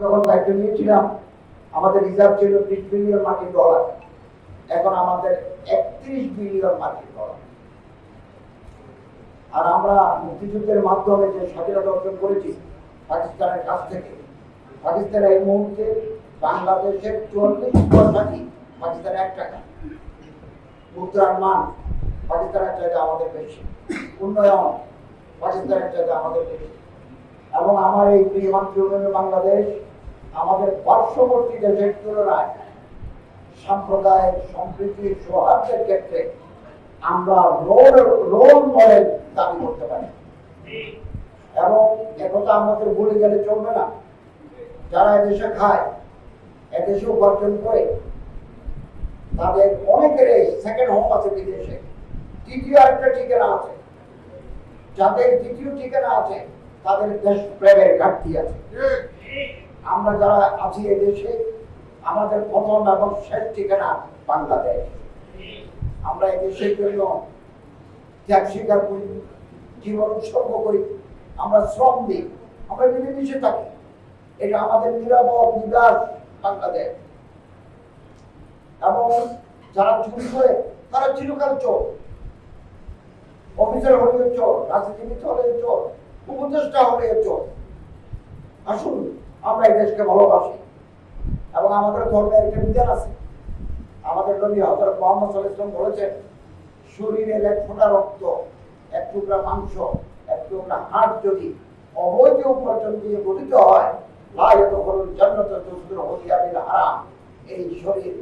যখন দায়িত্ব নিয়েছিলাম আমাদের রিজার্ভ ছিল 30 বিলিয়ন মার্কিন ডলার, এখন আমাদের 31 বিলিয়ন মার্কিন ডলার। আর আমরা মুক্তিযুদ্ধের মাধ্যমে যে স্বাধীনতা অর্জন করেছি পাকিস্তানের কাছ থেকে, পাকিস্তান এই মুহূর্তে বাংলাদেশের 44% পাকিস্তানের 1 টাকা, মুদ্রার মান পাকিস্তানের চাইতে আমাদের বেশি, উন্নয়ন পাকিস্তানের চাইতে আমাদের বেশি। এবং আমার এই প্রিয় মাতৃভূমি বাংলাদেশ আমাদের পার্শ্ববর্তী দেশের তুলনায় সাম্প্রদায়িক সম্প্রীতি সৌহার্দ্যের ক্ষেত্রে আমরা রোল মডেল দাবি করতে পারি। এবং একথা আমাদের ভুলে গেলে চলবে না, যারা এদেশে খায়, এদেশে উপার্জন করে, তাদের অনেকের সেকেন্ড হোম আছে বিদেশে, তৃতীয় আরেকটা ঠিকানা আছে। যাদের দ্বিতীয় ঠিকানা আছে তাদের দেশ প্রেমের ঘাটতি আছে। আমরা যারা আছি এদেশে আমাদের প্রথম এবং শেষ ঠিকানা বাংলাদেশ। আমরা এদেশের জন্য ত্যাগ স্বীকার করি, জীবন উৎসর্গ করি, আমরা শ্রম দিই, আমরা মিলেমিশে থাকি। এটা আমাদের নিরাপদ নিবাস বাংলাদেশ। এবং যারা চুরি করে তারা চিরকাল চোর, অফিসার হলেও চোর, রাজনীতিবিদ হলেও চোর, উপদেষ্টা হলেও চোর। আসুন আমরা এই দেশকে ভালোবাসি এবং আমাদের ধর্মের একটা বিধান আছে। আমাদের নবী হযরত মুহাম্মদ সাল্লাল্লাহু আলাইহি ওয়াসাল্লাম বলেছেন, শরীরের 1 ফোঁটা রক্ত, 1 টুকরা মাংস, 1 টুকরা হাড় যদি অবৈধ উপার্জন দিয়ে গঠিত হয়, লা ইয়াদখুলুল জান্নাতা জুজুর হুদিয়া বিল হারাম। এই শরীর